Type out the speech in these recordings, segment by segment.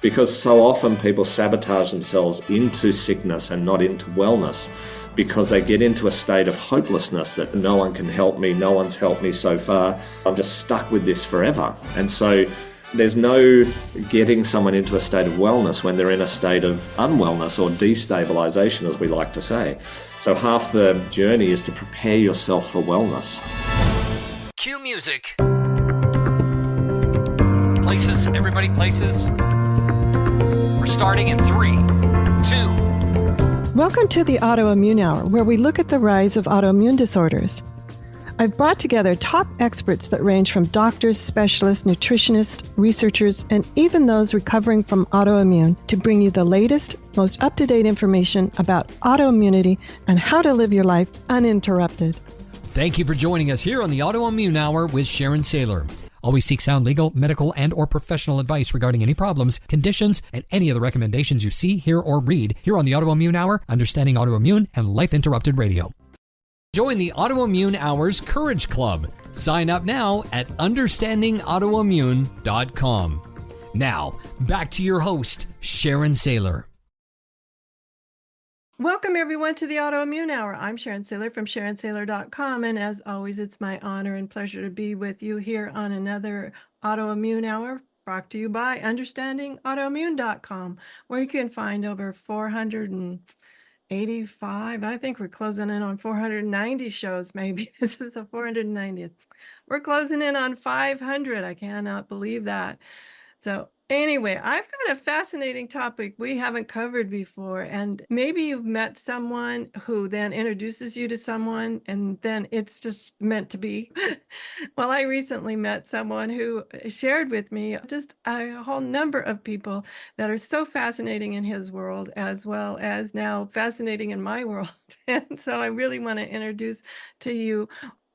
because so often people sabotage themselves into sickness and not into wellness, because they get into a state of hopelessness that no one can help me, no one's helped me so far, I'm just stuck with this forever. And so there's no getting someone into a state of wellness when they're in a state of unwellness or destabilization, as we like to say. So half the journey is to prepare yourself for wellness. Cue music. Places, everybody, places. We're starting in 3, 2. Welcome to the Autoimmune Hour, where we look at the rise of autoimmune disorders. I've brought together top experts that range from doctors, specialists, nutritionists, researchers, and even those recovering from autoimmune to bring you the latest, most up-to-date information about autoimmunity and how to live your life uninterrupted. Thank you for joining us here on the Autoimmune Hour with Sharon Sayler. Always seek sound legal, medical, and or professional advice regarding any problems, conditions, and any of the recommendations you see, hear, or read here on the Autoimmune Hour, Understanding Autoimmune, and Life Interrupted Radio. Join the Autoimmune Hour's Courage Club. Sign up now at understandingautoimmune.com. Now, back to your host, Sharon Sayler. Welcome, everyone, to the Autoimmune Hour. I'm Sharon Sayler from SharonSayler.com, and as always, it's my honor and pleasure to be with you here on another Autoimmune Hour brought to you by understandingautoimmune.com, where you can find over 485, I think we're closing in on 490 shows, maybe. This is the 490th. We're closing in on 500. I cannot believe that. So anyway, I've got a fascinating topic we haven't covered before, and maybe you've met someone who then introduces you to someone, and then it's just meant to be. Well, I recently met someone who shared with me just a whole number of people that are so fascinating in his world, as well as now fascinating in my world. And so I really want to introduce to you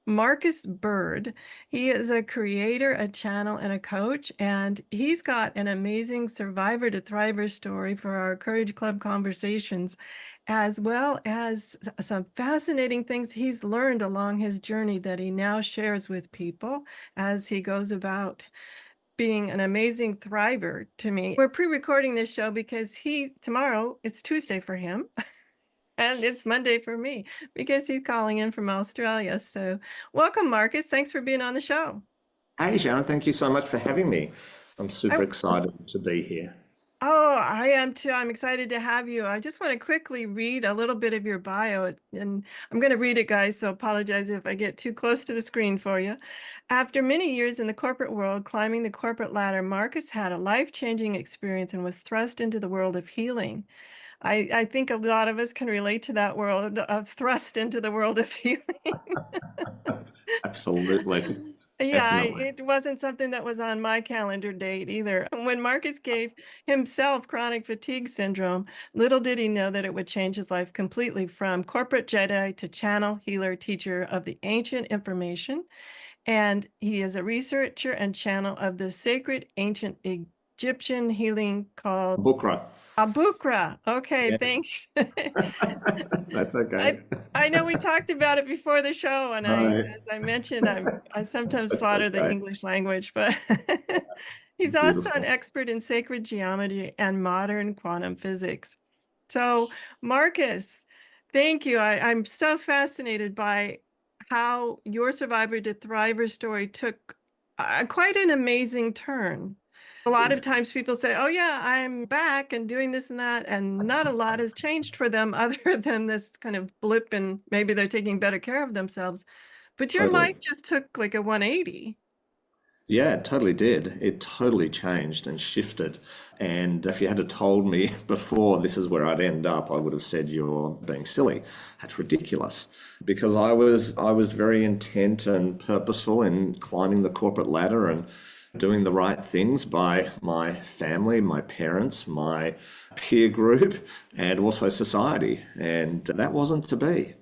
Marcus Bird. He is a creator, a channel, and a coach, and he's got an amazing survivor to thriver story for our Courage Club conversations, as well as some fascinating things he's learned along his journey that he now shares with people as he goes about being an amazing thriver to me. We're pre-recording this show because tomorrow, it's Tuesday for him. And it's Monday for me because he's calling in from Australia. So welcome, Marcus. Thanks for being on the show. Hey, Sharon, thank you so much for having me. I'm super excited to be here. Oh, I am too. I'm excited to have you. I just want to quickly read a little bit of your bio, and I'm going to read it, guys, so apologize if I get too close to the screen for you. After many years in the corporate world, climbing the corporate ladder, Marcus had a life-changing experience and was thrust into the world of healing. I think a lot of us can relate to that world of thrust into the world of healing. Absolutely. Yeah, Definitely. it wasn't something that was on my calendar date either. When Marcus gave himself chronic fatigue syndrome, little did he know that it would change his life completely from corporate Jedi to channel, healer, teacher of the ancient information. And he is a researcher and channel of the sacred ancient Egyptian healing called Bukra. Abukra. Okay, Yes. Thanks. That's okay. I know we talked about it before the show, and Right. as I mentioned, I sometimes slaughter the Okay. English language, but he's also an Beautiful. expert in sacred geometry and modern quantum physics. So, Marcus, thank you. I'm so fascinated by how your survivor to thriver story took quite an amazing turn. A lot of times people say, oh yeah, I'm back and doing this and that, and not a lot has changed for them other than this kind of blip, and maybe they're taking better care of themselves. But your Totally. life just took like a 180. Yeah, it totally did. It totally changed and shifted. And if you had told me before this is where I'd end up, I would have said you're being silly. That's ridiculous. Because I was very intent and purposeful in climbing the corporate ladder and doing the right things by my family, my parents, my peer group, and also society. And that wasn't to be.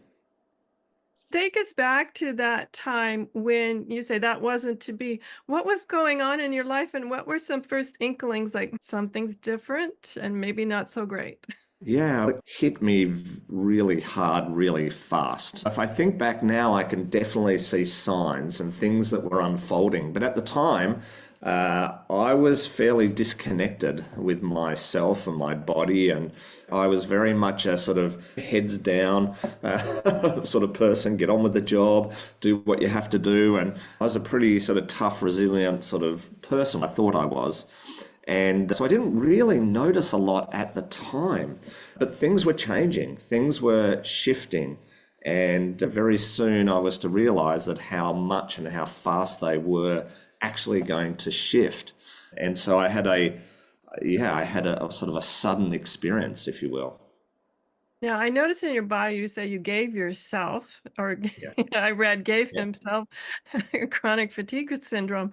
Take us back to that time when you say that wasn't to be. What was going on in your life, and what were some first inklings like something's different and maybe not so great? Yeah, it hit me really hard, really fast. If I think back now, I can definitely see signs and things that were unfolding. But at the time, I was fairly disconnected with myself and my body, and I was very much a sort of heads down sort of person, get on with the job, do what you have to do. And I was a pretty sort of tough, resilient sort of person, I thought I was. And so I didn't really notice a lot at the time, but things were changing, things were shifting. And very soon I was to realize that how much and how fast they were actually going to shift. And so I had a sort of a sudden experience, if you will. Now, I noticed in your bio you say you gave yourself, or Yeah. I read gave Yeah. himself chronic fatigue syndrome.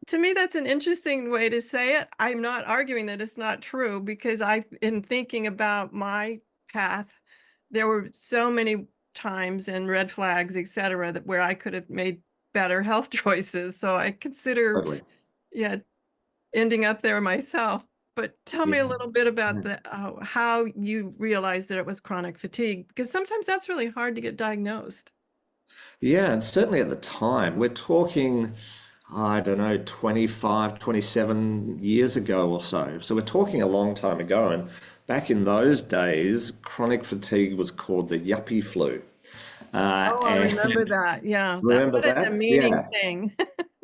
To me, that's an interesting way to say it. I'm not arguing that it's not true because in thinking about my path, there were so many times and red flags, et cetera, that where I could have made better health choices. So I consider, Totally. yeah, ending up there myself. But tell me a Yeah. little bit about Yeah. how you realized that it was chronic fatigue, because sometimes that's really hard to get diagnosed. Yeah, and certainly at the time, we're talking, I don't know, 25, 27 years ago or so. So we're talking a long time ago. And back in those days, chronic fatigue was called the yuppie flu. Oh, I And remember that. Yeah, that remember what a that? demeaning Yeah. thing.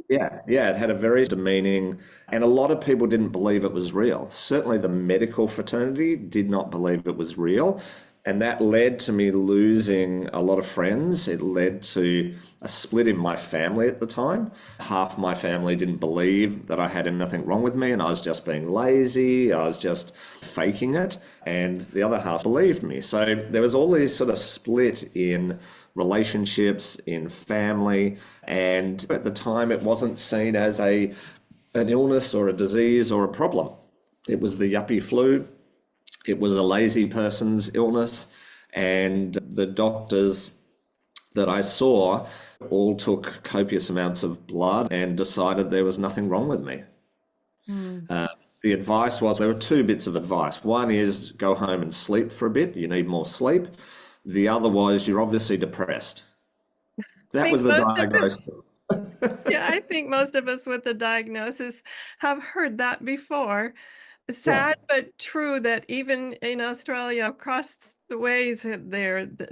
Yeah, it had a very demeaning, and a lot of people didn't believe it was real. Certainly, the medical fraternity did not believe it was real, and that led to me losing a lot of friends. It led to a split in my family at the time. Half my family didn't believe that I had anything wrong with me, and I was just being lazy. I was just faking it, and the other half believed me. So there was all these sort of split in relationships, in family, and at the time it wasn't seen as an illness or a disease or a problem. It was the yuppie flu. It was a lazy person's illness, and the doctors that I saw all took copious amounts of blood and decided there was nothing wrong with me. Hmm. The advice was, there were two bits of advice. One is go home and sleep for a bit. You need more sleep. The other was, you're obviously depressed. I That think was the most of us, diagnosis. yeah, I think most of us with the diagnosis have heard that before. Yeah, Sad but true that even in Australia, across the ways,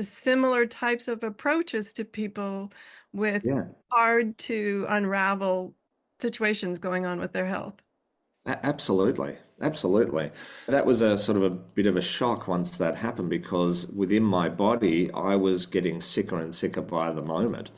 similar types of approaches to people with yeah. hard to unravel situations going on with their health. Absolutely. Absolutely. That was a sort of a bit of a shock once that happened, because within my body, I was getting sicker and sicker by the moment.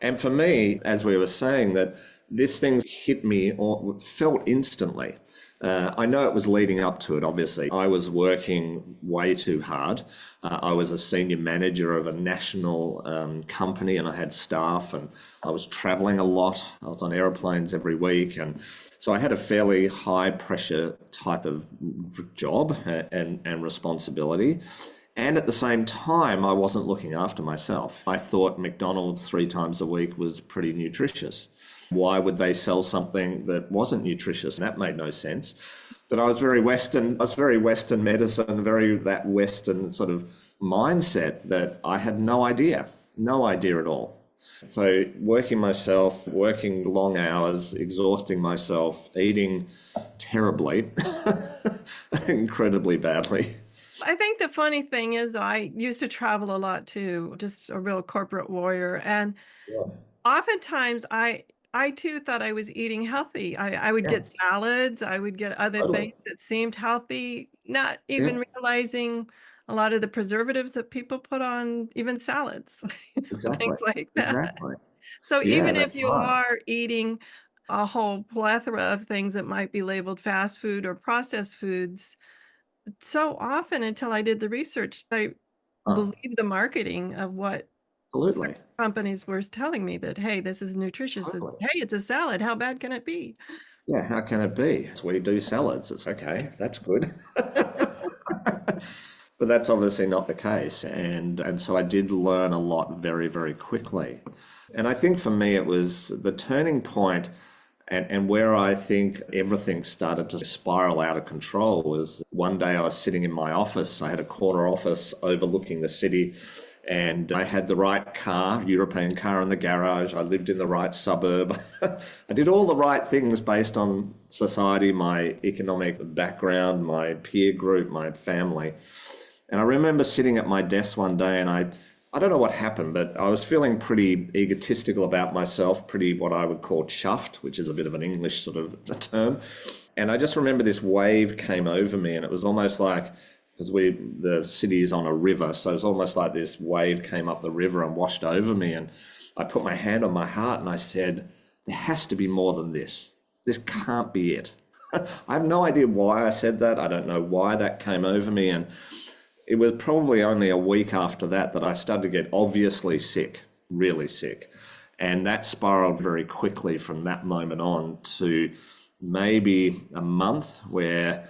And for me, as we were saying, that this thing hit me or felt instantly. I know it was leading up to it, obviously. I was working way too hard. I was a senior manager of a national company, and I had staff, and I was traveling a lot. I was on aeroplanes every week. And so I had a fairly high pressure type of job and responsibility. And at the same time, I wasn't looking after myself. I thought McDonald's 3 times a week was pretty nutritious. Why would they sell something that wasn't nutritious? That made no sense. But I was very Western medicine, very that Western sort of mindset, that I had no idea at all. So working myself, working long hours, exhausting myself, eating terribly, incredibly badly. I think the funny thing is I used to travel a lot too, just a real corporate warrior. And Yes. oftentimes I too thought I was eating healthy. I would Yeah, get salads, I would get other totally. things that seemed healthy, not Yeah, even realizing a lot of the preservatives that people put on even salads, exactly. things like that. Exactly. So Yeah, even if that's you right. are eating a whole plethora of things that might be labeled fast food or processed foods, so often until I did the research, I Oh, believed the marketing of what certain absolutely. companies were telling me that, hey, this is nutritious. Totally. Hey, it's a salad. How bad can it be? Yeah, how can it be? It's we do salads. It's okay. That's good. But that's obviously not the case. And so I did learn a lot very, very quickly. And I think for me it was the turning point, and where I think everything started to spiral out of control was one day I was sitting in my office. I had a corner office overlooking the city, And I had the right car, European car in the garage. I lived in the right suburb. I did all the right things based on society, my economic background, my peer group, my family. And I remember sitting at my desk one day and I don't know what happened, but I was feeling pretty egotistical about myself, pretty what I would call chuffed, which is a bit of an English sort of term. And I just remember this wave came over me, and it was almost like, because the city is on a river, so it's almost like this wave came up the river and washed over me. And I put my hand on my heart and I said, there has to be more than this. This can't be it. I have no idea why I said that. I don't know why that came over me. And it was probably only a week after that that I started to get obviously sick, really sick. And that spiraled very quickly from that moment on to maybe a month where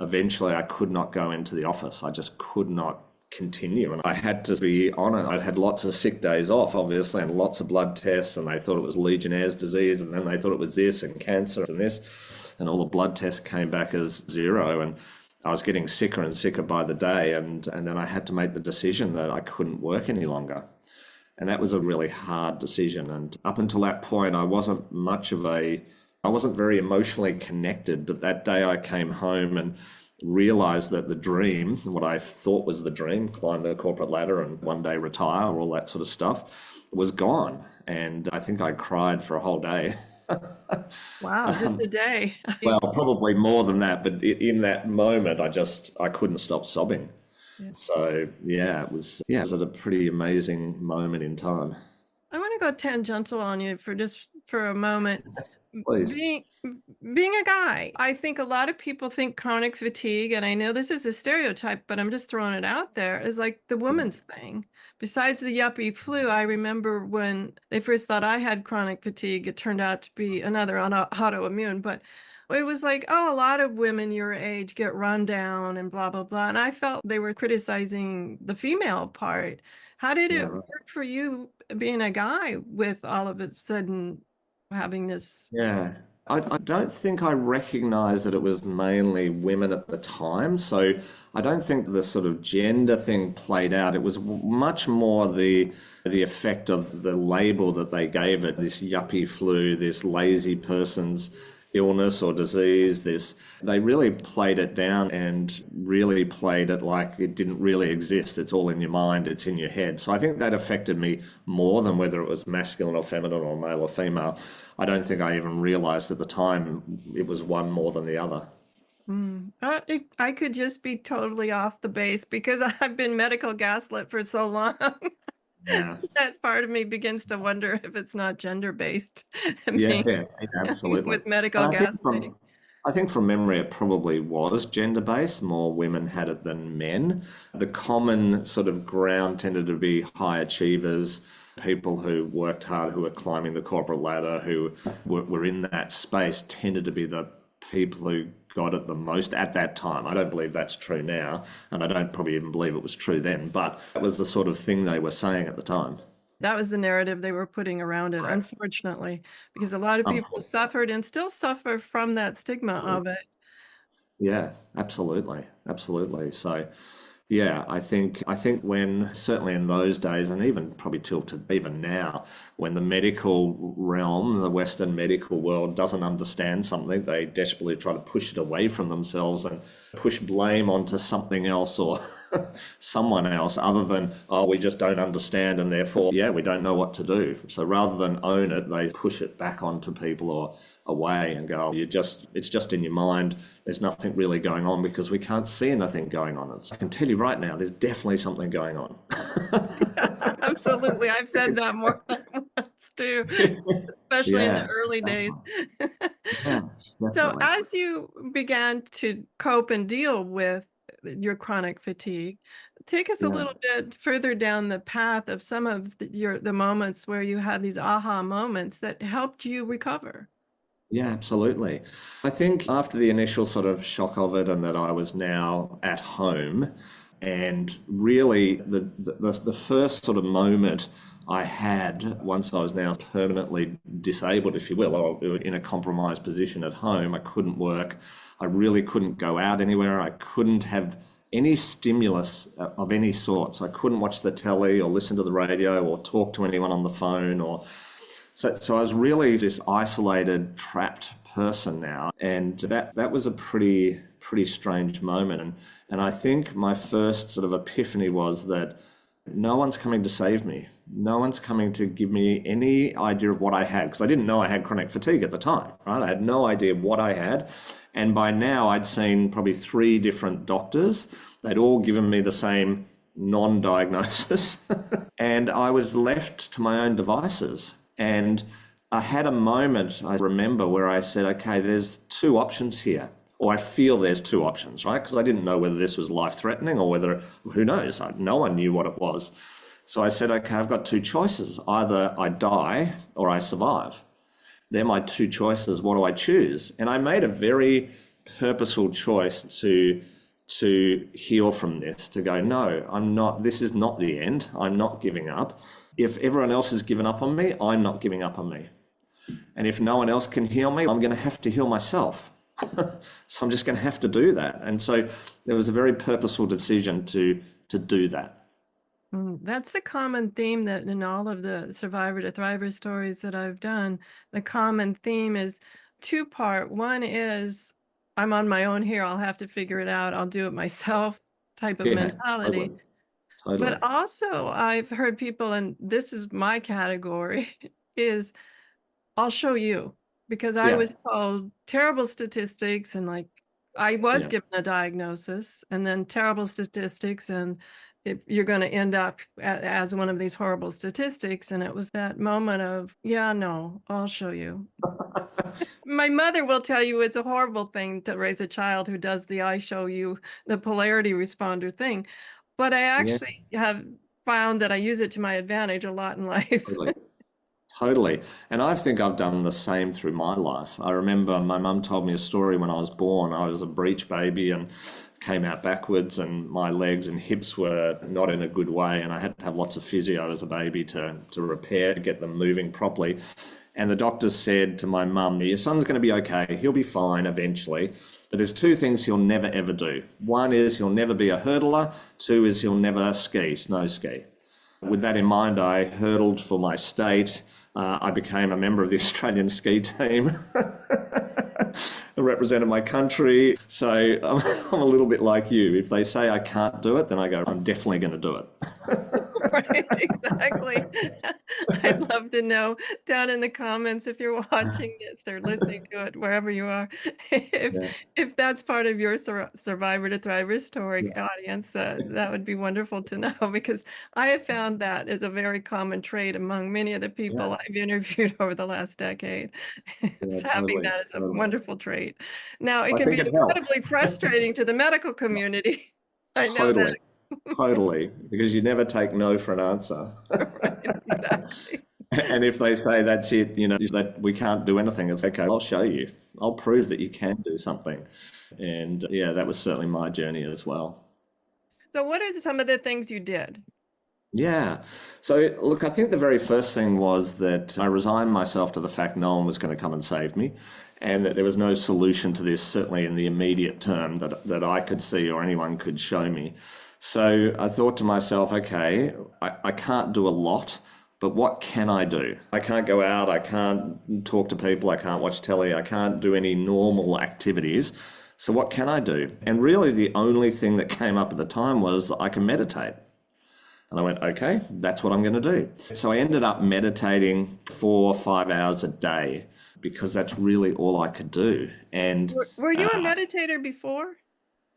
eventually I could not go into the office. I just could not continue. And I had to be on it. I'd had lots of sick days off, obviously, and lots of blood tests, and they thought it was Legionnaire's disease, and then they thought it was this and cancer and this, and all the blood tests came back as zero. And I was getting sicker and sicker by the day. And then I had to make the decision that I couldn't work any longer. And that was a really hard decision. And up until that point, I wasn't very emotionally connected, but that day I came home and realized that the dream, what I thought was the dream, climb the corporate ladder and one day retire, all that sort of stuff, was gone. And I think I cried for a whole day. Wow, just a day. Well, probably more than that, but in that moment, I couldn't stop sobbing. Yeah. So it was a pretty amazing moment in time. I want to go tangential on you for a moment. Please. Being a guy, I think a lot of people think chronic fatigue, and I know this is a stereotype, but I'm just throwing it out there, is like the woman's thing. Besides the yuppie flu, I remember when they first thought I had chronic fatigue, it turned out to be another autoimmune, but it was like, oh, a lot of women your age get run down and blah, blah, blah. And I felt they were criticizing the female part. How did it work for you being a guy with all of a sudden having this? Yeah. I don't think I recognized that it was mainly women at the time. So I don't think the sort of gender thing played out. It was much more the effect of the label that they gave it, this yuppie flu, this lazy person's illness or disease. They really played it down and really played it like it didn't really exist. It's all in your mind, it's in your head. So I think that affected me more than whether it was masculine or feminine or male or female. I don't think I even realized at the time it was one more than the other. I could just be totally off the base because I've been medical gaslit for so long. Yeah. That part of me begins to wonder if it's not gender-based. Yeah, absolutely. With medical gaslighting. I think from memory, it probably was gender-based. More women had it than men. The common sort of ground tended to be high achievers, people who worked hard, who were climbing the corporate ladder, who were in that space, tended to be the people who got it the most at that time. I don't believe that's true now, and I don't probably even believe it was true then, but that was the sort of thing they were saying at the time. That was the narrative they were putting around it, unfortunately, because a lot of people suffered and still suffer from that stigma of it. Yeah, absolutely. So, yeah, I think when, certainly in those days, and even probably till to even now, when the medical realm, the Western medical world doesn't understand something, they desperately try to push it away from themselves and push blame onto something else or someone else other than, oh, we just don't understand and therefore, we don't know what to do. So rather than own it, they push it back onto people or away and go, it's just in your mind. There's nothing really going on because we can't see anything going on. I can tell you right now, there's definitely something going on. Absolutely. I've said that more than once too, especially in the early days. So as you began to cope and deal with your chronic fatigue, take us a little bit further down the path of some of the moments where you had these aha moments that helped you recover. Yeah, absolutely. I think after the initial sort of shock of it and that I was now at home, and really the first sort of moment I had once I was now permanently disabled, if you will, or in a compromised position at home, I couldn't work. I really couldn't go out anywhere. I couldn't have any stimulus of any sort. So I couldn't watch the telly or listen to the radio or talk to anyone on the phone. So I was really this isolated, trapped person now. And that was a pretty strange moment. And I think my first sort of epiphany was that no one's coming to save me. No one's coming to give me any idea of what I had, because I didn't know I had chronic fatigue at the time, right? I had no idea what I had. And by now I'd seen probably 3 different doctors. They'd all given me the same non-diagnosis. And I was left to my own devices. And I had a moment, I remember, where I said, okay, there's 2 options here. Or I feel there's 2 options, right? Because I didn't know whether this was life-threatening or whether, who knows, no one knew what it was. So I said, okay, I've got 2 choices. Either I die or I survive. They're my 2 choices. What do I choose? And I made a very purposeful choice to heal from this, to go, no, I'm not, this is not the end. I'm not giving up. If everyone else has given up on me, I'm not giving up on me. And if no one else can heal me, I'm going to have to heal myself. So I'm just going to have to do that. And so there was a very purposeful decision to do that. That's the common theme that in all of the survivor to thriver stories that I've done, the common theme is 2-part. One is, I'm on my own here. I'll have to figure it out. I'll do it myself type of mentality. Totally. But also I've heard people, and this is my category, is I'll show you. Because I was told terrible statistics, and like I was given a diagnosis and then terrible statistics, and you're going to end up as one of these horrible statistics. And it was that moment of, yeah, no, I'll show you. My mother will tell you it's a horrible thing to raise a child who does the I show you, the polarity responder thing. But I actually have found that I use it to my advantage a lot in life. Totally. And I think I've done the same through my life. I remember my mum told me a story when I was born. I was a breech baby and came out backwards, and my legs and hips were not in a good way. And I had to have lots of physio as a baby to repair, to get them moving properly. And the doctors said to my mum, your son's going to be okay. He'll be fine eventually. But there's 2 things he'll never, ever do. 1 is he'll never be a hurdler. 2 is he'll never ski, snow ski. With that in mind, I hurdled for my state. I became a member of the Australian ski team. I represented my country. So I'm a little bit like you. If they say I can't do it, then I go, I'm definitely going to do it. Right, exactly. I'd love to know down in the comments, if you're watching this or listening to it, wherever you are, if that's part of your survivor to thriver story audience, that would be wonderful to know, because I have found that is a very common trait among many of the people I've interviewed over the last decade. It's having that as a wonderful trait. Now, it can be incredibly frustrating to the medical community. I know that. Totally, because you never take no for an answer. Right, exactly. And if they say that's it, that we can't do anything, it's okay, I'll show you. I'll prove that you can do something. And that was certainly my journey as well. So what are some of the things you did? Yeah. So look, I think the very first thing was that I resigned myself to the fact no one was going to come and save me, and that there was no solution to this, certainly in the immediate term, that I could see or anyone could show me. So I thought to myself, okay, I can't do a lot, but what can I do? I can't go out, I can't talk to people, I can't watch telly, I can't do any normal activities. So what can I do? And really the only thing that came up at the time was I can meditate. And I went, okay, that's what I'm going to do. So I ended up meditating 4 or 5 hours a day, because that's really all I could do. And were you a meditator before?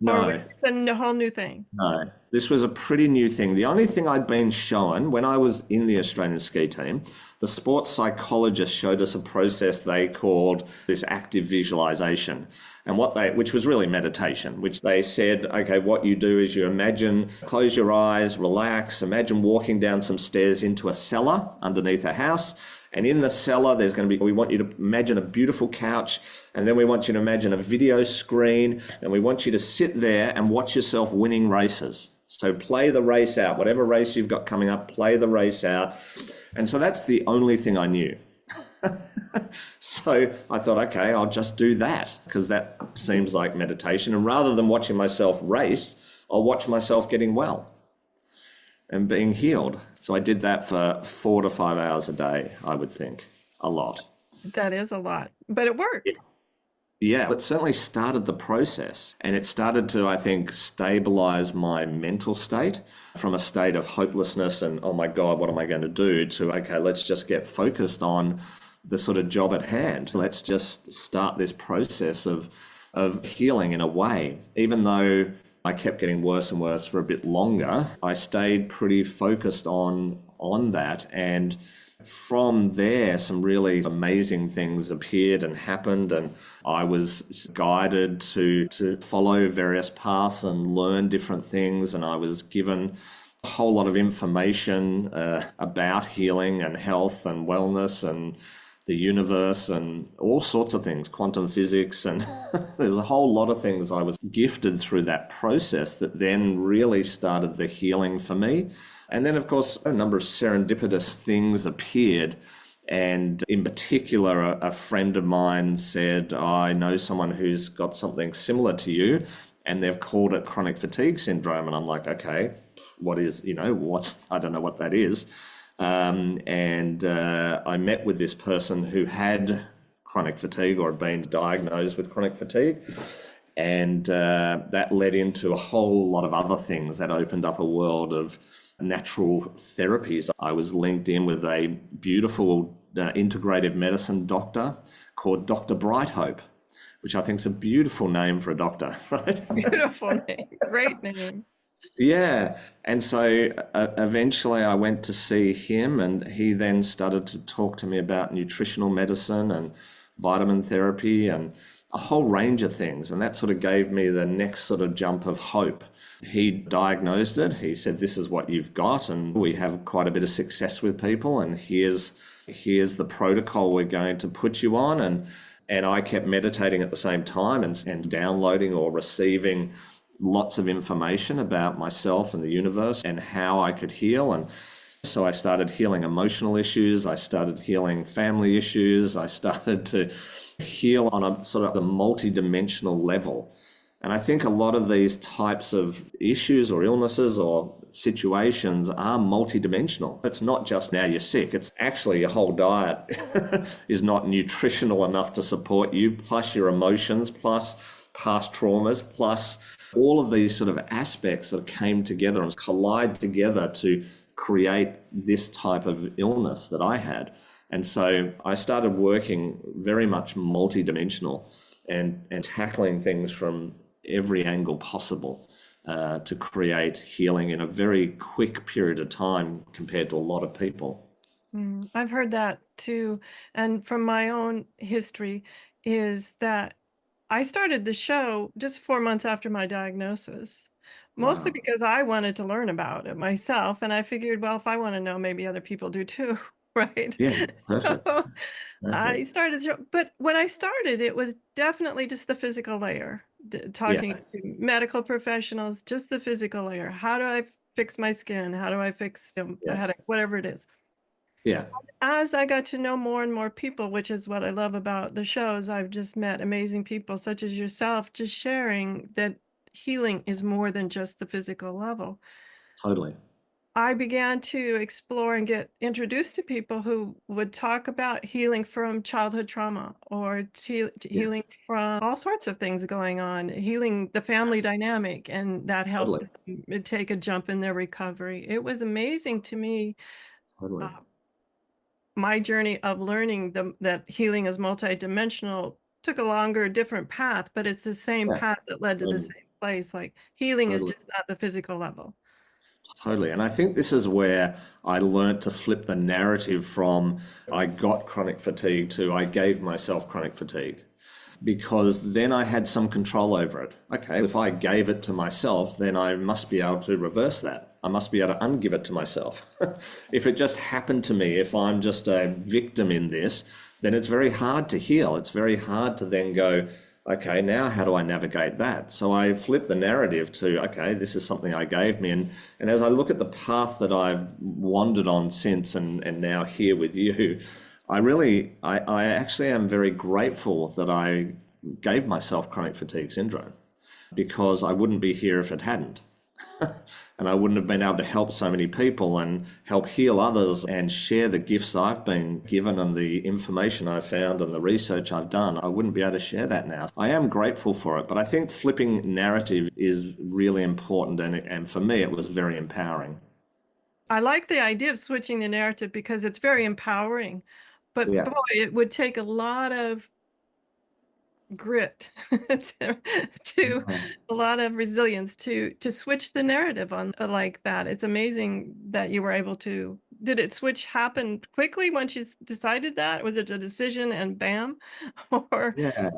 No. It's a whole new thing. No, this was a pretty new thing. The only thing I'd been shown when I was in the Australian ski team, the sports psychologist showed us a process they called this active visualization, and which was really meditation, which they said, okay, what you do is you imagine, close your eyes, relax, imagine walking down some stairs into a cellar underneath a house. And in the cellar, we want you to imagine a beautiful couch, and then we want you to imagine a video screen, and we want you to sit there and watch yourself winning races. So play the race out, whatever race you've got coming up, play the race out. And so that's the only thing I knew. So I thought, okay, I'll just do that, because that seems like meditation. And rather than watching myself race, I'll watch myself getting well and being healed. So I did that for 4 to 5 hours a day, I would think. A lot. That is a lot, but it worked. Yeah, it certainly started the process, and it started to, I think, stabilize my mental state from a state of hopelessness and, oh my God, what am I going to do, to, okay, let's just get focused on the sort of job at hand. Let's just start this process of healing in a way. Even though I kept getting worse and worse for a bit longer, I stayed pretty focused on that. And from there, some really amazing things appeared and happened, and I was guided to follow various paths and learn different things, and I was given a whole lot of information about healing and health and wellness and the universe and all sorts of things, quantum physics, and there's a whole lot of things I was gifted through that process that then really started the healing for me. And then, of course, a number of serendipitous things appeared. And in particular, a friend of mine said, I know someone who's got something similar to you, and they've called it chronic fatigue syndrome. And I'm like, okay, what is, I don't know what that is. I met with this person who had chronic fatigue or had been diagnosed with chronic fatigue. And that led into a whole lot of other things that opened up a world of natural therapies. I was linked in with a beautiful integrative medicine doctor called Dr. Brighthope, which I think is a beautiful name for a doctor, right? Beautiful name. Great name. Yeah. And so eventually I went to see him, and he then started to talk to me about nutritional medicine and vitamin therapy and a whole range of things. And that sort of gave me the next sort of jump of hope. He diagnosed it. He said, this is what you've got, and we have quite a bit of success with people, and here's the protocol we're going to put you on. And I kept meditating at the same time and downloading or receiving lots of information about myself and the universe and how I could heal. And so I started healing emotional issues. I started healing family issues. I started to heal on a sort of a multidimensional level. And I think a lot of these types of issues or illnesses or situations are multidimensional. It's not just now you're sick. It's actually your whole diet is not nutritional enough to support you, plus your emotions, plus past traumas, plus all of these sort of aspects that came together and collide together to create this type of illness that I had. And so I started working very much multidimensional and tackling things from every angle possible to create healing in a very quick period of time compared to a lot of people. I've heard that too. And from my own history is that I started the show just 4 months after my diagnosis, mostly Wow. because I wanted to learn about it myself. And I figured, well, if I want to know, maybe other people do too, right? Yeah, perfect. So I Perfect. started the show. But when I started, it was definitely just the physical layer, Yeah, talking to medical professionals, just the physical layer. How do I fix my skin? How do I fix a yeah, headache? Whatever it is. yeah, As I got to know more and more people, which is what I love about the shows, I've just met amazing people such as yourself, just sharing that healing is more than just the physical level. totally. I began to explore and get introduced to people who would talk about healing from childhood trauma or healing Yes, from all sorts of things going on, healing the family dynamic, and that helped totally, them take a jump in their recovery. It was amazing to me. totally. My journey of learning that healing is multidimensional took a longer, different path, but it's the same Yeah, path that led to the totally, same place. Like healing is totally, just not the physical level. totally. And I think this is where I learned to flip the narrative from I got chronic fatigue to I gave myself chronic fatigue, because then I had some control over it. Okay, if I gave it to myself, then I must be able to reverse that. I must be able to ungive it to myself. If it just happened to me, if I'm just a victim in this, then it's very hard to heal. It's very hard to then go, okay, now how do I navigate that? So I flip the narrative to, okay, this is something I gave me. And as I look at the path that I've wandered on since and now here with you, I actually am very grateful that I gave myself chronic fatigue syndrome, because I wouldn't be here if it hadn't. And I wouldn't have been able to help so many people and help heal others and share the gifts I've been given and the information I've found and the research I've done. I wouldn't be able to share that now. I am grateful for it, but I think flipping narrative is really important. And for me, it was very empowering. I like the idea of switching the narrative because it's very empowering. But Yeah. boy, it would take a lot of grit to a lot of resilience to switch the narrative on like that. It's amazing that you were able to. Did it switch happen quickly once you decided that? Was it a decision and bam? Or Yeah.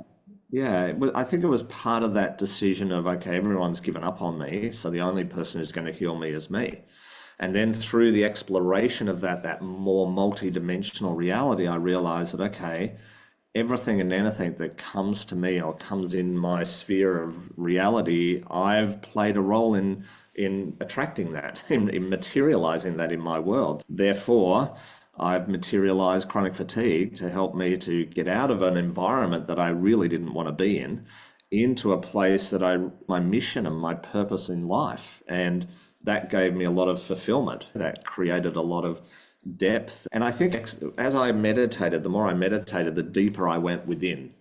Yeah, I think it was part of that decision of, okay, everyone's given up on me, so the only person who's going to heal me is me. And then through the exploration of that more multi-dimensional reality, I realized that, okay, everything and anything that comes to me or comes in my sphere of reality, I've played a role in attracting that, in materializing that in my world. Therefore, I've materialized chronic fatigue to help me to get out of an environment that I really didn't want to be in, into a place that my mission and my purpose in life. And that gave me a lot of fulfillment. That created a lot of depth. And I think as I meditated, the more I meditated, the deeper I went within.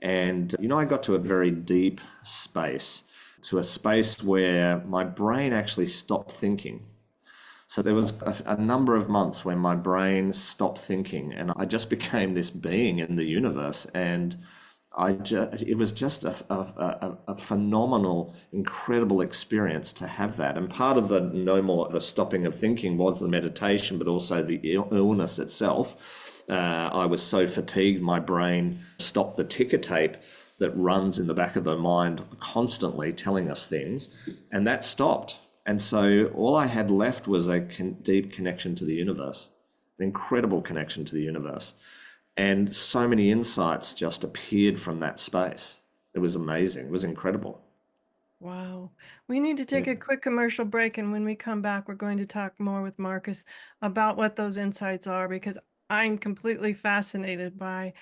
And, I got to a very deep space, to a space where my brain actually stopped thinking. So there was a number of months when my brain stopped thinking and I just became this being in the universe. And it was just a phenomenal, incredible experience to have that. And part of the stopping of thinking was the meditation, but also the illness itself. I was so fatigued, my brain stopped the ticker tape that runs in the back of the mind constantly telling us things, and that stopped. And so all I had left was a deep connection to the universe, an incredible connection to the universe. And so many insights just appeared from that space. It was amazing. It was incredible. wow. We need to take a Yeah. quick commercial break, and when we come back, we're going to talk more with Marcus about what those insights are because I'm completely fascinated by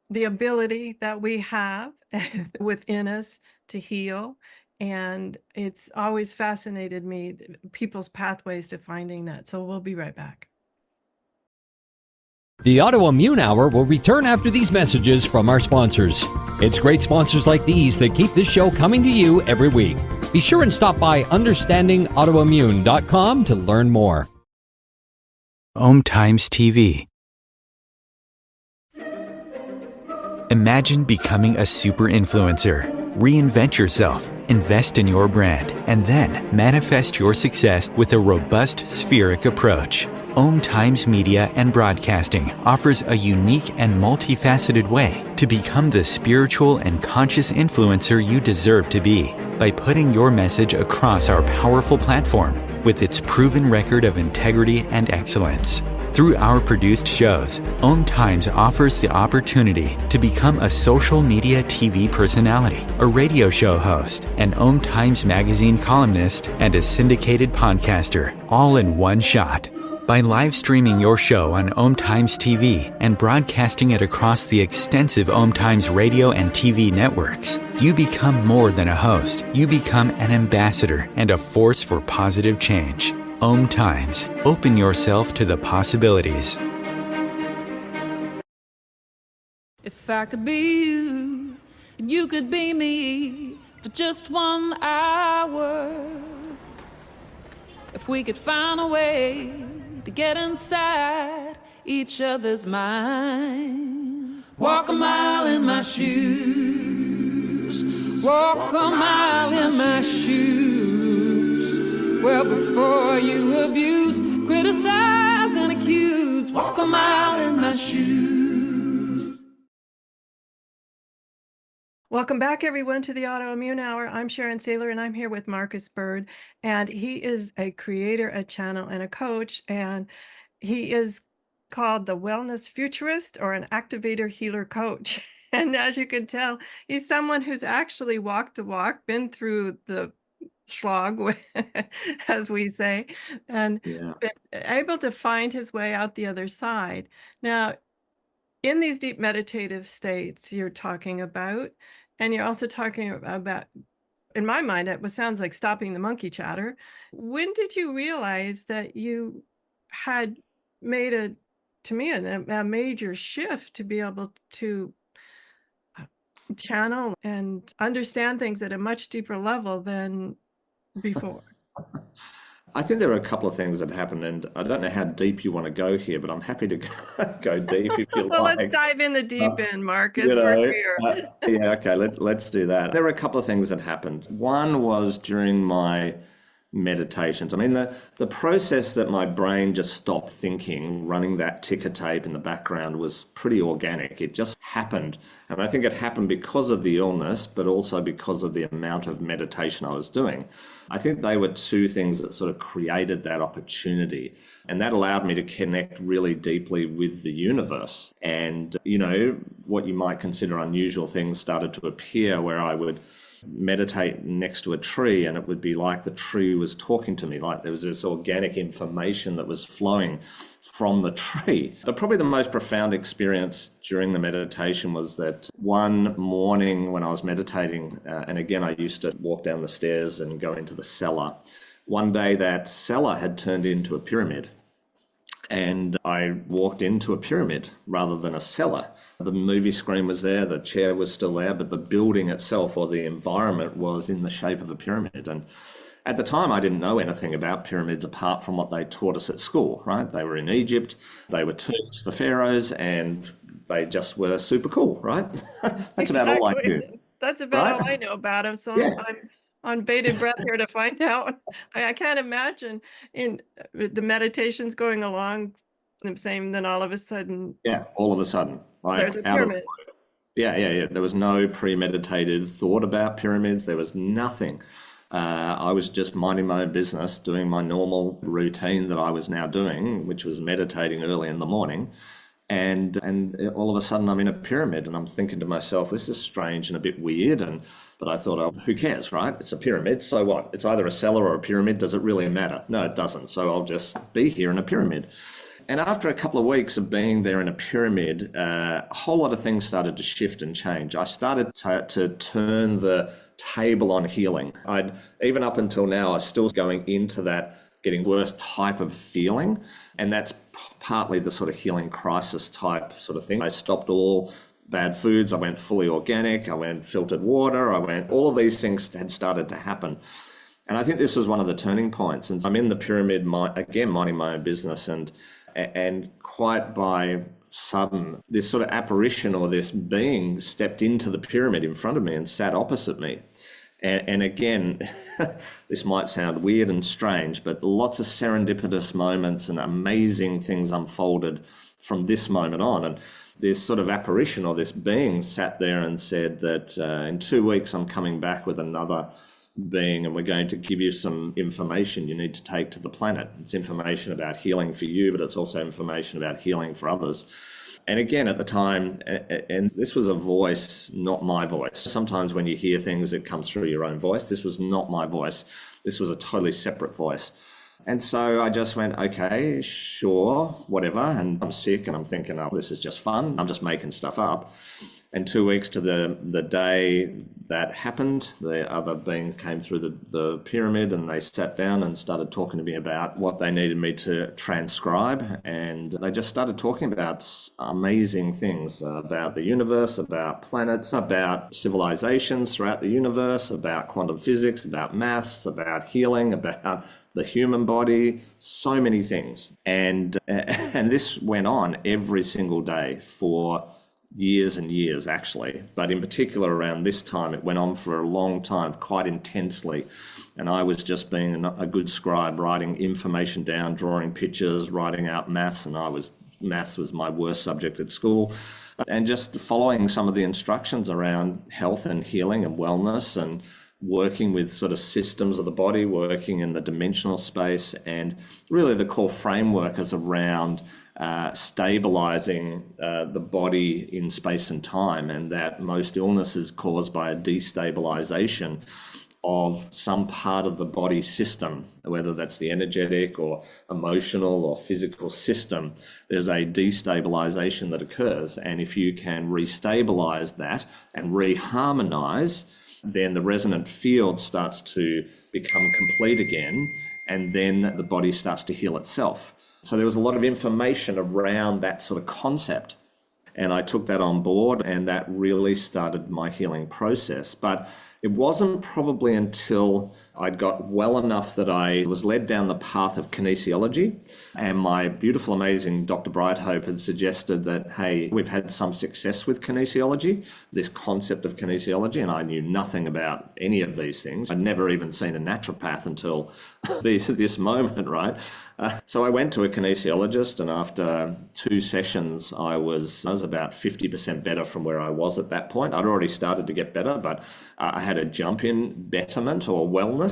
the ability that we have within us to heal. And it's always fascinated me, people's pathways to finding that. So we'll be right back. The Autoimmune Hour will return after these messages from our sponsors. It's great sponsors like these that keep this show coming to you every week. Be sure and stop by understandingautoimmune.com to learn more. Om Times TV. Imagine becoming a super influencer. Reinvent yourself, invest in your brand, and then manifest your success with a robust spheric approach. Om Times Media and Broadcasting offers a unique and multifaceted way to become the spiritual and conscious influencer you deserve to be by putting your message across our powerful platform with its proven record of integrity and excellence. Through our produced shows, Om Times offers the opportunity to become a social media TV personality, a radio show host, an Om Times magazine columnist, and a syndicated podcaster, all in one shot. By live streaming your show on Om Times TV and broadcasting it across the extensive Om Times radio and TV networks, you become more than a host. You become an ambassador and a force for positive change. Om Times. Open yourself to the possibilities. If I could be you, and you could be me for just 1 hour. If we could find a way to get inside each other's minds. Walk a mile in my shoes. Walk a mile in my shoes. Well, before you abuse, criticize, and accuse, walk a mile in my shoes. Welcome back, everyone, to the Autoimmune Hour. I'm Sharon Sayler, and I'm here with Marcus Bird. And he is a creator, a channel, and a coach. And he is called the Wellness Futurist or an Activator Healer Coach. And as you can tell, he's someone who's actually walked the walk, been through the slog, as we say, and Yeah. been able to find his way out the other side. Now, in these deep meditative states you're talking about, and you're also talking about in my mind, sounds like stopping the monkey chatter. When did you realize that you had made a major shift to be able to channel and understand things at a much deeper level than before? I think there are a couple of things that happened, and I don't know how deep you want to go here, but I'm happy to go deep if you Well, like. let's dive in the deep end, Marcus. You know, We're here. yeah, okay, let's do that. There were a couple of things that happened. One was during my meditations. I mean, the process that my brain just stopped thinking, running that ticker tape in the background, was pretty organic. It just happened. And I think it happened because of the illness, but also because of the amount of meditation I was doing. I think they were two things that sort of created that opportunity. And that allowed me to connect really deeply with the universe. And, you know, what you might consider unusual things started to appear, where I would meditate next to a tree and it would be like the tree was talking to me, like there was this organic information that was flowing from the tree. But probably the most profound experience during the meditation was that one morning when I was meditating, and again, I used to walk down the stairs and go into the cellar. One day that cellar had turned into a pyramid, and I walked into a pyramid rather than a cellar. The movie screen was there, the chair was still there, but the building itself, or the environment, was in the shape of a pyramid. And at the time, I didn't know anything about pyramids apart from what they taught us at school, right? They were in Egypt, they were tombs for pharaohs, and they just were super cool, right? That's about all I knew. That's about all I know about them. So yeah. I'm on bated breath here to find out. I can't imagine in the meditations going along the same, then all of a sudden. Yeah, all of a sudden. Like, there's a pyramid. Yeah. There was no premeditated thought about pyramids. There was nothing. I was just minding my own business, doing my normal routine that I was now doing, which was meditating early in the morning. And all of a sudden I'm in a pyramid, and I'm thinking to myself, this is strange and a bit weird. But I thought, oh, who cares, right? It's a pyramid, so what? It's either a cellar or a pyramid. Does it really matter? No, it doesn't. So I'll just be here in a pyramid. And after a couple of weeks of being there in a pyramid, a whole lot of things started to shift and change. I started to turn the table on healing. Even up until now, I was still going into that getting worse type of feeling. And that's partly the sort of healing crisis type sort of thing. I stopped all bad foods. I went fully organic. I went filtered water. All of these things had started to happen. And I think this was one of the turning points. And I'm in the pyramid, again, minding my own business. And quite by sudden, this sort of apparition or this being stepped into the pyramid in front of me and sat opposite me. And again, this might sound weird and strange, but lots of serendipitous moments and amazing things unfolded from this moment on. And this sort of apparition or this being sat there and said that in 2 weeks, I'm coming back with another being, and we're going to give you some information you need to take to the planet. It's information about healing for you, but it's also information about healing for others. And again, at the time, and this was a voice, not my voice. Sometimes when you hear things, it comes through your own voice. This was not my voice. This was a totally separate voice. And so I just went, okay, sure, whatever. And I'm sick and I'm thinking, oh, this is just fun. I'm just making stuff up. And 2 weeks to the day that happened, the other being came through the pyramid, and they sat down and started talking to me about what they needed me to transcribe. And they just started talking about amazing things about the universe, about planets, about civilizations throughout the universe, about quantum physics, about maths, about healing, about the human body, so many things. And this went on every single day for years and years, actually, but in particular around this time, it went on for a long time, quite intensely. And I was just being a good scribe, writing information down, drawing pictures, writing out maths, and maths was my worst subject at school, and just following some of the instructions around health and healing and wellness, and working with sort of systems of the body, working in the dimensional space. And really the core framework is around stabilizing the body in space and time, and that most illness is caused by a destabilization of some part of the body system, whether that's the energetic or emotional or physical system. There's a destabilization that occurs, and if you can restabilize that and reharmonize, then the resonant field starts to become complete again, and then the body starts to heal itself. So there was a lot of information around that sort of concept. And I took that on board, and that really started my healing process. But it wasn't probably until I'd got well enough that I was led down the path of kinesiology. And my beautiful, amazing Dr. Brighthope had suggested that, hey, we've had some success with kinesiology, this concept of kinesiology, and I knew nothing about any of these things. I'd never even seen a naturopath until this moment, right? So I went to a kinesiologist, and after 2 sessions, I was about 50% better from where I was at that point. I'd already started to get better, but I had a jump in betterment or wellness.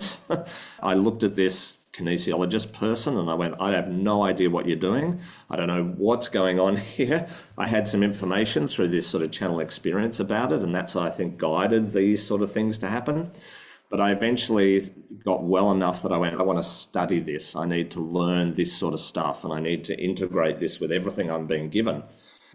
I looked at this kinesiologist person and I went, I have no idea what you're doing. I don't know what's going on here. I had some information through this sort of channel experience about it, and that's, I think, guided these sort of things to happen. But I eventually got well enough that I went, I want to study this. I need to learn this sort of stuff, and I need to integrate this with everything I'm being given.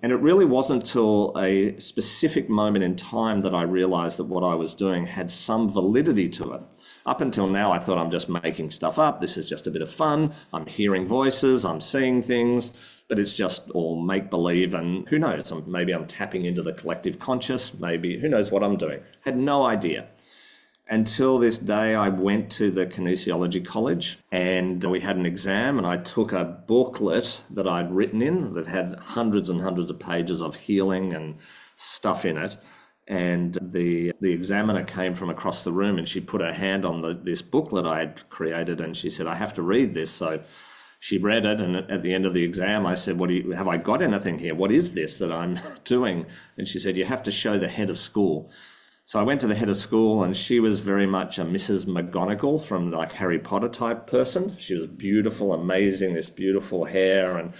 And it really wasn't until a specific moment in time that I realized that what I was doing had some validity to it. Up until now, I thought I'm just making stuff up. This is just a bit of fun. I'm hearing voices, I'm seeing things, but it's just all make-believe, and who knows, maybe I'm tapping into the collective conscious, maybe, who knows what I'm doing. Had no idea. Until this day, I went to the kinesiology college and we had an exam, and I took a booklet that I'd written in that had hundreds and hundreds of pages of healing and stuff in it. And the examiner came from across the room and she put her hand on this booklet I had created, and she said, I have to read this. So she read it, and at the end of the exam, I said, have I got anything here? What is this that I'm doing? And she said, you have to show the head of school. So I went to the head of school, and she was very much a Mrs. McGonagall from like Harry Potter type person. She was beautiful, amazing, this beautiful hair and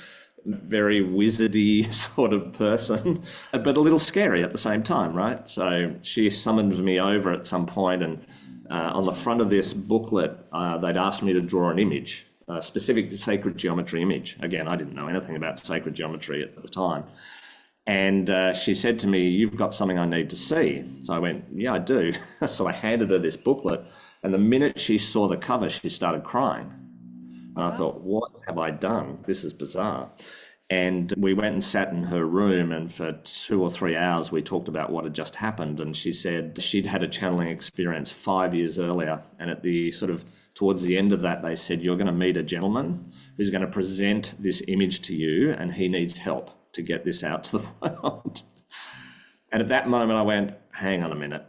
very wizardy sort of person, but a little scary at the same time, right? So she summoned me over at some point, and on the front of this booklet, they'd asked me to draw an image, a specific sacred geometry image. Again, I didn't know anything about sacred geometry at the time. And she said to me, you've got something I need to see. So I went, yeah, I do. So I handed her this booklet, and the minute she saw the cover, she started crying. And I thought, what have I done? This is bizarre. And we went and sat in her room, and for 2 or 3 hours, we talked about what had just happened. And she said she'd had a channeling experience 5 years earlier. And at the sort of towards the end of that, they said, you're going to meet a gentleman who's going to present this image to you, and he needs help to get this out to the world. And at that moment I went, hang on a minute,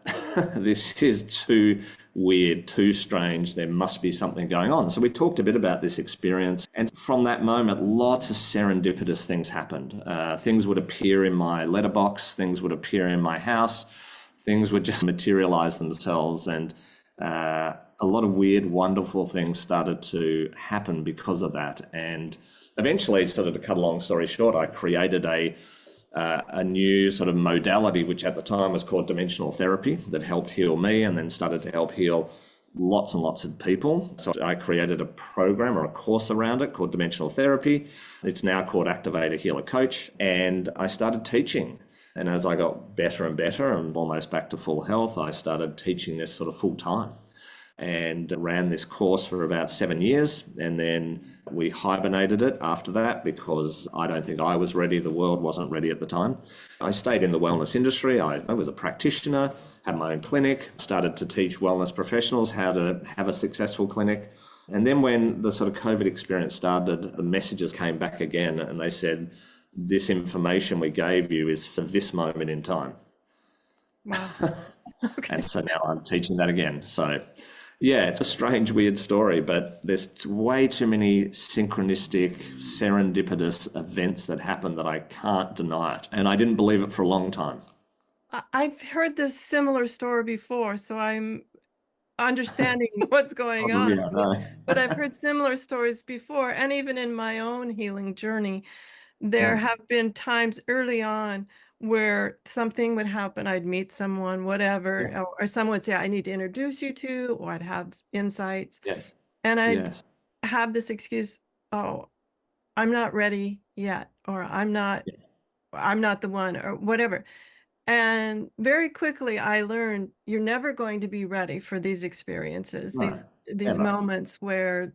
this is too weird, too strange, there must be something going on. So we talked a bit about this experience, and from that moment lots of serendipitous things happened. Things would appear in my letterbox, things would appear in my house, things would just materialize themselves, and a lot of weird, wonderful things started to happen because of that. And eventually, sort of to cut a long story short, I created a new sort of modality, which at the time was called dimensional therapy, that helped heal me and then started to help heal lots and lots of people. So I created a program or a course around it called dimensional therapy. It's now called Activator Healer Coach. And I started teaching. And as I got better and better and almost back to full health, I started teaching this sort of full time, and ran this course for about 7 years. And then we hibernated it after that because I don't think I was ready. The world wasn't ready at the time. I stayed in the wellness industry. I was a practitioner, had my own clinic, started to teach wellness professionals how to have a successful clinic. And then when the sort of COVID experience started, the messages came back again, and they said, this information we gave you is for this moment in time. Wow. Okay. And so now I'm teaching that again. So yeah, it's a strange, weird story, but there's way too many synchronistic, serendipitous events that happen that I can't deny it. And I didn't believe it for a long time. I've heard this similar story before, so I'm understanding what's going on. Yeah, no. But I've heard similar stories before, and even in my own healing journey, there have been times early on where something would happen. I'd meet someone, whatever, or someone would say, I need to introduce you to, or I'd have insights. And I'd have this excuse, oh, I'm not ready yet, or I'm not the one, or whatever. And very quickly, I learned you're never going to be ready for these experiences, No, these ever. moments where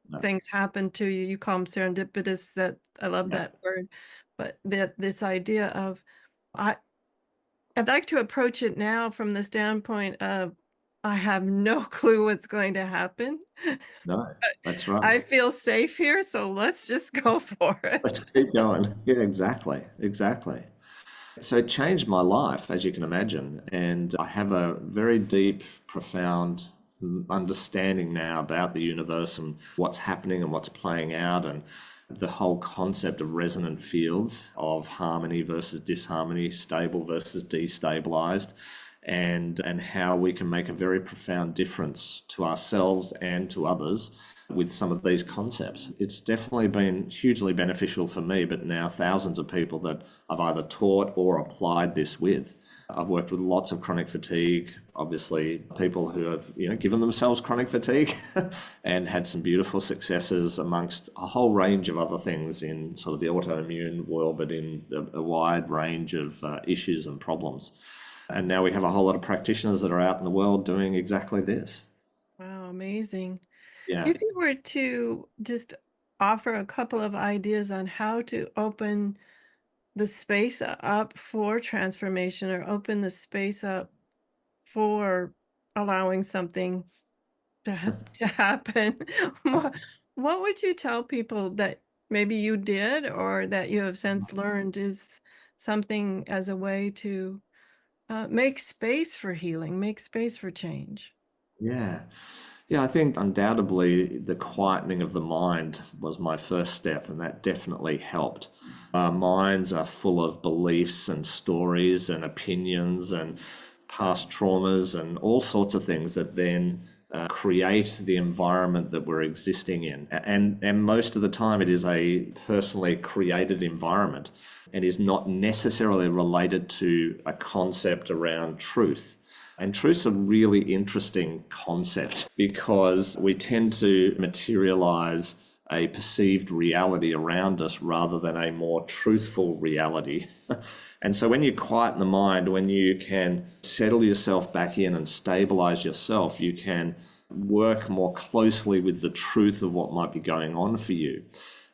No. things happen to you. You call them serendipitous. That I love Yeah. that word, but this idea of I'd like to approach it now from the standpoint of I have no clue what's going to happen. No, that's right. I feel safe here, so let's just go for Let's it. keep going. Yeah, exactly. Exactly. So it changed my life, as you can imagine. And I have a very deep, profound understanding now about the universe and what's happening and what's playing out, and the whole concept of resonant fields, of harmony versus disharmony, stable versus destabilized, and how we can make a very profound difference to ourselves and to others with some of these concepts. It's definitely been hugely beneficial for me, but now thousands of people that I've either taught or applied this with. I've worked with lots of chronic fatigue, obviously people who have given themselves chronic fatigue and had some beautiful successes amongst a whole range of other things in sort of the autoimmune world, but in a wide range of issues and problems. And now we have a whole lot of practitioners that are out in the world doing exactly this. Wow, amazing. Yeah. If you were to just offer a couple of ideas on how to open the space up for transformation, or open the space up for allowing something to happen, what would you tell people that maybe you did or that you have since learned is something as a way to make space for healing, make space for change? Yeah. Yeah, I think undoubtedly the quietening of the mind was my first step, and that definitely helped. Our minds are full of beliefs and stories and opinions and past traumas and all sorts of things that then create the environment that we're existing in. And most of the time it is a personally created environment and is not necessarily related to a concept around truth. And truth's a really interesting concept because we tend to materialize a perceived reality around us rather than a more truthful reality. And so when you quieten the mind, when you can settle yourself back in and stabilize yourself, you can work more closely with the truth of what might be going on for you.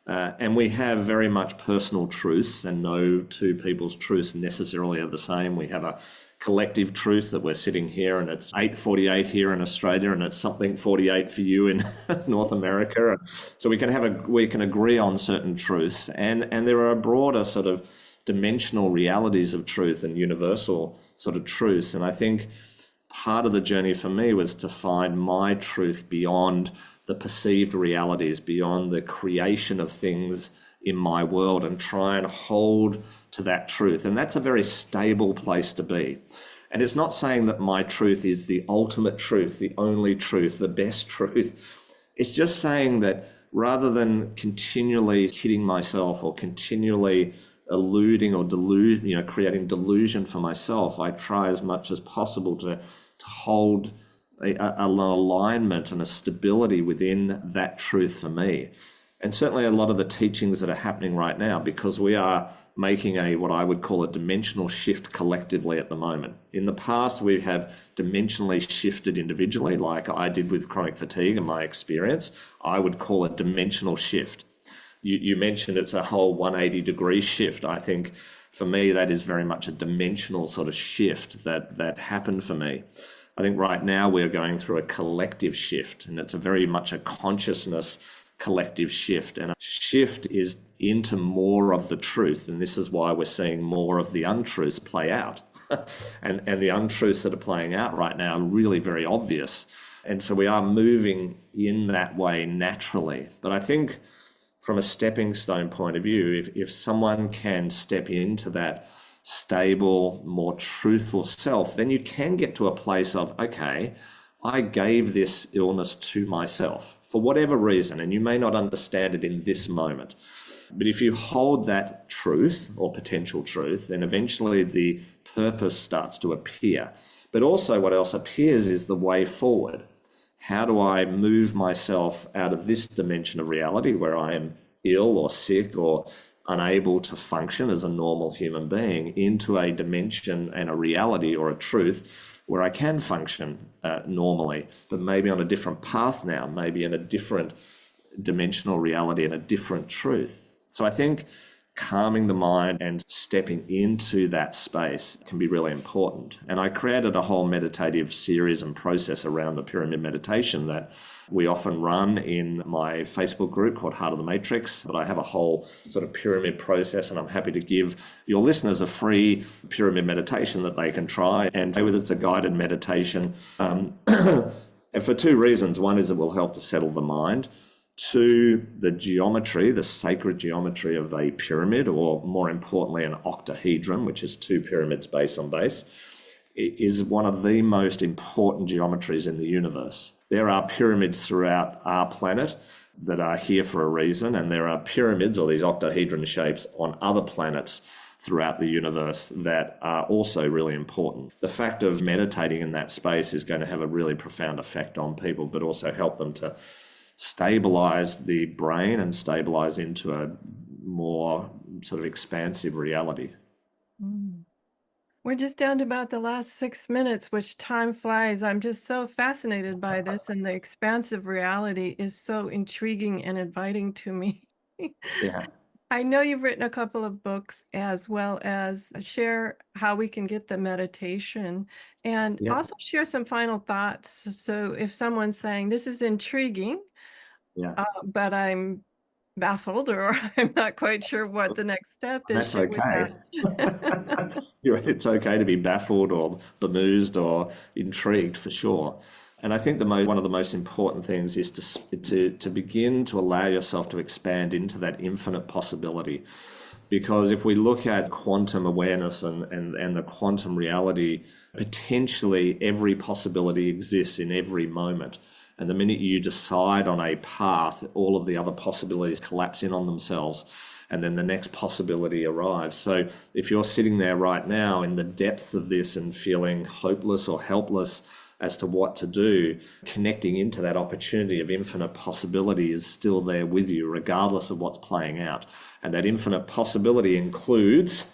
And we have very much personal truths, and no two people's truths necessarily are the same. We have a collective truth that we're sitting here and it's 8:48 here in Australia and it's something 48 for you in North America. So we can agree on certain truths, and there are broader sort of dimensional realities of truth and universal sort of truths. And I think part of the journey for me was to find my truth beyond the perceived realities, beyond the creation of things in my world, and try and hold to that truth. And that's a very stable place to be. And it's not saying that my truth is the ultimate truth, the only truth, the best truth. It's just saying that rather than continually kidding myself or continually eluding or creating delusion for myself, I try as much as possible to hold an alignment and a stability within that truth for me. And certainly a lot of the teachings that are happening right now, because we are making what I would call a dimensional shift collectively at the moment. In the past, we have dimensionally shifted individually, like I did with chronic fatigue and my experience. I would call it dimensional shift. You mentioned it's a whole 180-degree shift. I think for me, that is very much a dimensional sort of shift that happened for me. I think right now we're going through a collective shift, and it's very much a consciousness collective shift. And a shift is into more of the truth. And this is why we're seeing more of the untruths play out. and the untruths that are playing out right now are really very obvious. And so we are moving in that way naturally. But I think from a stepping stone point of view, if someone can step into that stable, more truthful self, then you can get to a place of, okay, I gave this illness to myself for whatever reason, and you may not understand it in this moment. But if you hold that truth or potential truth, then eventually the purpose starts to appear. But also what else appears is the way forward. How do I move myself out of this dimension of reality where I am ill or sick or unable to function as a normal human being into a dimension and a reality or a truth where I can function normally, but maybe on a different path now, maybe in a different dimensional reality and a different truth. So I think calming the mind and stepping into that space can be really important. And I created a whole meditative series and process around the pyramid meditation that we often run in my Facebook group called Heart of the Matrix. But I have a whole sort of pyramid process, and I'm happy to give your listeners a free pyramid meditation that they can try. And with it's a guided meditation. And for two reasons. One is it will help to settle the mind. Two, the geometry, the sacred geometry of a pyramid, or more importantly, an octahedron, which is two pyramids base on base, is one of the most important geometries in the universe. There are pyramids throughout our planet that are here for a reason, and there are pyramids, or these octahedron shapes, on other planets throughout the universe that are also really important. The fact of meditating in that space is going to have a really profound effect on people, but also help them to stabilize the brain and stabilize into a more sort of expansive reality. We're just down to about the last 6 minutes, which time flies. I'm just so fascinated by this, and the expansive reality is so intriguing and inviting to me. Yeah. I know you've written a couple of books, as well as share how we can get the meditation, and Yeah. also share some final thoughts. So if someone's saying, this is intriguing, Yeah. but I'm baffled, or I'm not quite sure what the next step is, That's share with okay. that. It's okay to be baffled or bemused or intrigued, for sure. And I think one of the most important things is to begin to allow yourself to expand into that infinite possibility. Because if we look at quantum awareness and the quantum reality, potentially every possibility exists in every moment. And the minute you decide on a path, all of the other possibilities collapse in on themselves, and then the next possibility arrives. So if you're sitting there right now in the depths of this and feeling hopeless or helpless as to what to do, connecting into that opportunity of infinite possibility is still there with you, regardless of what's playing out. And that infinite possibility includes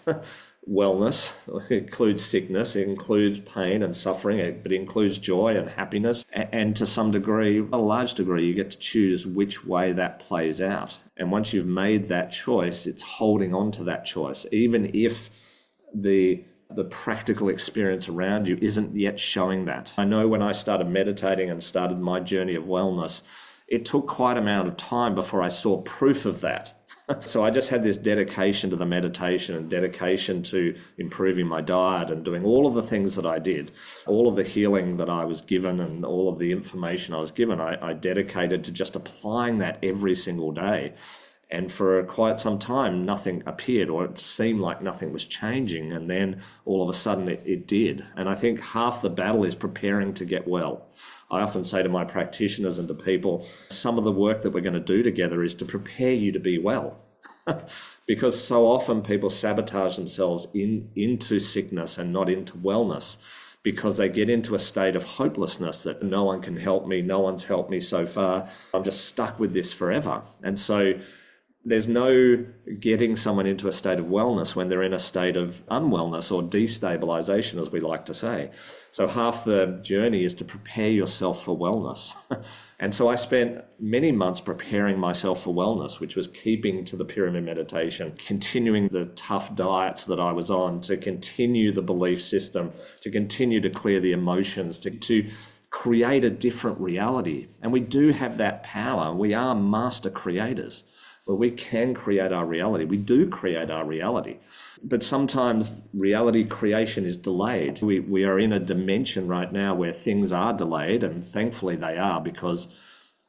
wellness, it includes sickness, it includes pain and suffering, but it includes joy and happiness. And to some degree, a large degree, you get to choose which way that plays out. And once you've made that choice, it's holding on to that choice, even if the practical experience around you isn't yet showing that. I know when I started meditating and started my journey of wellness, it took quite an amount of time before I saw proof of that. So I just had this dedication to the meditation and dedication to improving my diet and doing all of the things that I did, all of the healing that I was given and all of the information I was given. I dedicated to just applying that every single day. And for quite some time, nothing appeared, or it seemed like nothing was changing. And then all of a sudden it did. And I think half the battle is preparing to get well. I often say to my practitioners and to people, some of the work that we're going to do together is to prepare you to be well. Because so often people sabotage themselves into sickness and not into wellness, because they get into a state of hopelessness that no one can help me, no one's helped me so far, I'm just stuck with this forever. And so there's no getting someone into a state of wellness when they're in a state of unwellness or destabilization, as we like to say. So half the journey is to prepare yourself for wellness. And so I spent many months preparing myself for wellness, which was keeping to the pyramid meditation, continuing the tough diets that I was on, to continue the belief system, to continue to clear the emotions, to create a different reality. And we do have that power. We are master creators. Well, we can create our reality. We do create our reality. But sometimes reality creation is delayed. We are in a dimension right now where things are delayed, and thankfully they are, because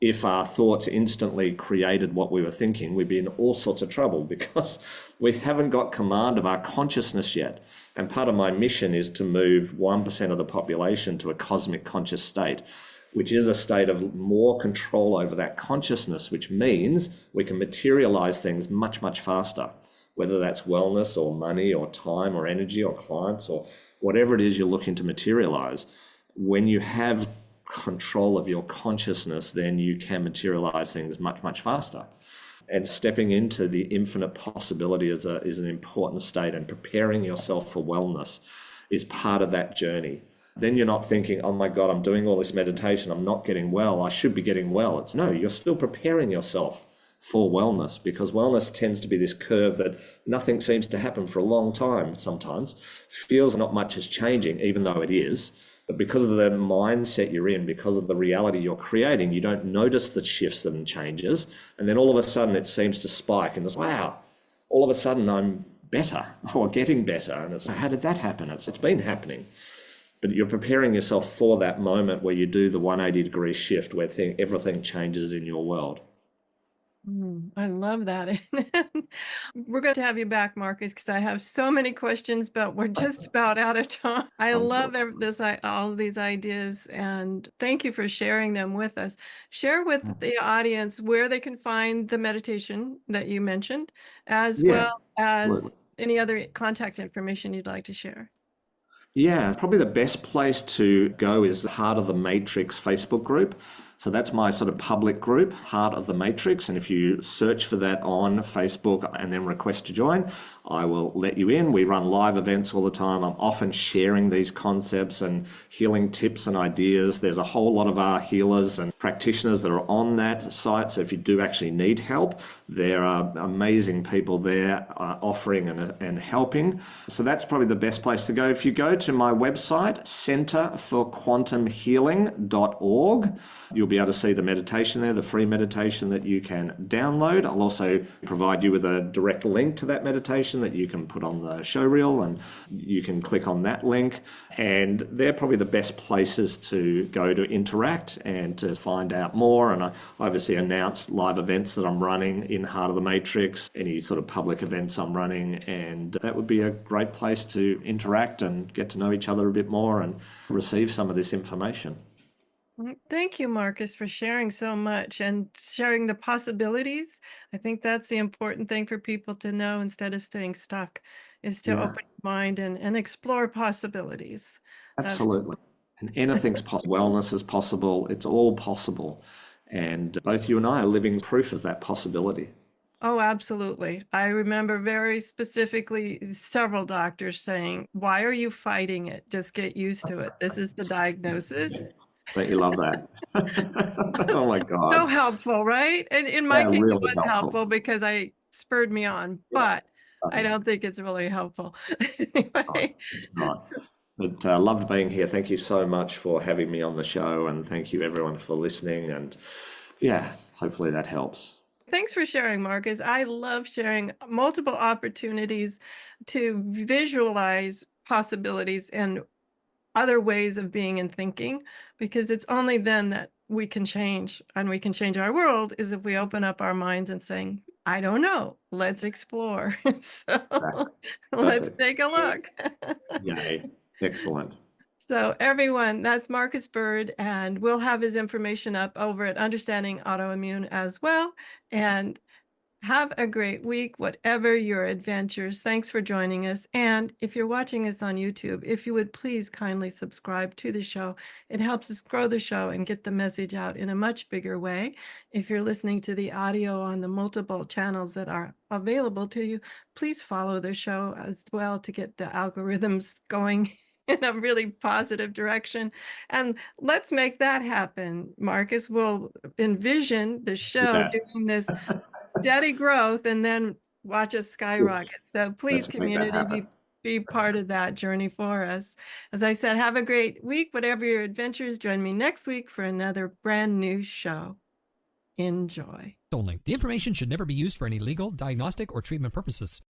if our thoughts instantly created what we were thinking, we'd be in all sorts of trouble, because we haven't got command of our consciousness yet. And part of my mission is to move 1% of the population to a cosmic conscious state, which is a state of more control over that consciousness, which means we can materialize things much, much faster, whether that's wellness or money or time or energy or clients or whatever it is you're looking to materialize. When you have control of your consciousness, then you can materialize things much, much faster. And stepping into the infinite possibility is an important state, and preparing yourself for wellness is part of that journey. Then you're not thinking, oh my God, I'm doing all this meditation, I'm not getting well, I should be getting well. It's no, you're still preparing yourself for wellness, because wellness tends to be this curve that nothing seems to happen for a long time sometimes. Feels not much is changing, even though it is. But because of the mindset you're in, because of the reality you're creating, you don't notice the shifts and changes. And then all of a sudden it seems to spike and it's, wow, all of a sudden I'm better or getting better. And it's, how did that happen? It's been happening. But you're preparing yourself for that moment where you do the 180-degree shift, where everything changes in your world. I love that. We're going to have you back, Marcus, because I have so many questions, but we're just about out of time. I love all of these ideas, and thank you for sharing them with us. Share with the audience where they can find the meditation that you mentioned, as well as Absolutely. any other contact information you'd like to share. Yeah, probably the best place to go is the Heart of the Matrix Facebook group. So that's my sort of public group, Heart of the Matrix. And if you search for that on Facebook and then request to join, I will let you in. We run live events all the time. I'm often sharing these concepts and healing tips and ideas. There's a whole lot of our healers and practitioners that are on that site. So if you do actually need help, there are amazing people there offering and helping. So that's probably the best place to go. If you go to my website, centerforquantumhealing.org, you'll be able to see the meditation there, the free meditation that you can download. I'll also provide you with a direct link to that meditation that you can put on the show reel, and you can click on that link. And they're probably the best places to go to interact and to find out more. And I obviously announce live events that I'm running in Heart of the Matrix, any sort of public events I'm running, and that would be a great place to interact and get to know each other a bit more and receive some of this information. Thank you, Marcus, for sharing so much and sharing the possibilities. I think that's the important thing for people to know instead of staying stuck, is to open your mind and explore possibilities. Absolutely. And anything's possible. Wellness is possible. It's all possible. And both you and I are living proof of that possibility. Oh, absolutely. I remember very specifically several doctors saying, why are you fighting it? Just get used to it. This is the diagnosis. Don't you love that? Oh my God. So helpful, right? And in my case, really it was helpful because it spurred me on, but I don't think it's really helpful. Anyway. It's not. But loved being here. Thank you so much for having me on the show, and thank you everyone for listening. And yeah, hopefully that helps. Thanks for sharing, Marcus. I love sharing multiple opportunities to visualize possibilities and other ways of being and thinking, because it's only then that we can change, and we can change our world is if we open up our minds and saying, I don't know, let's explore. So let's take a look. Yay. Excellent. So everyone, that's Marcus Bird, and we'll have his information up over at Understanding Autoimmune as well. And have a great week, whatever your adventures. Thanks for joining us. And if you're watching us on YouTube, if you would please kindly subscribe to the show. It helps us grow the show and get the message out in a much bigger way. If you're listening to the audio on the multiple channels that are available to you, please follow the show as well to get the algorithms going in a really positive direction. And let's make that happen. Marcus will envision the show doing this steady growth and then watch us skyrocket. So please, community, be part of that journey for us. As I said, have a great week, whatever your adventures. Join me next week for another brand new show. Enjoy. Only. The information should never be used for any legal, diagnostic, or treatment purposes.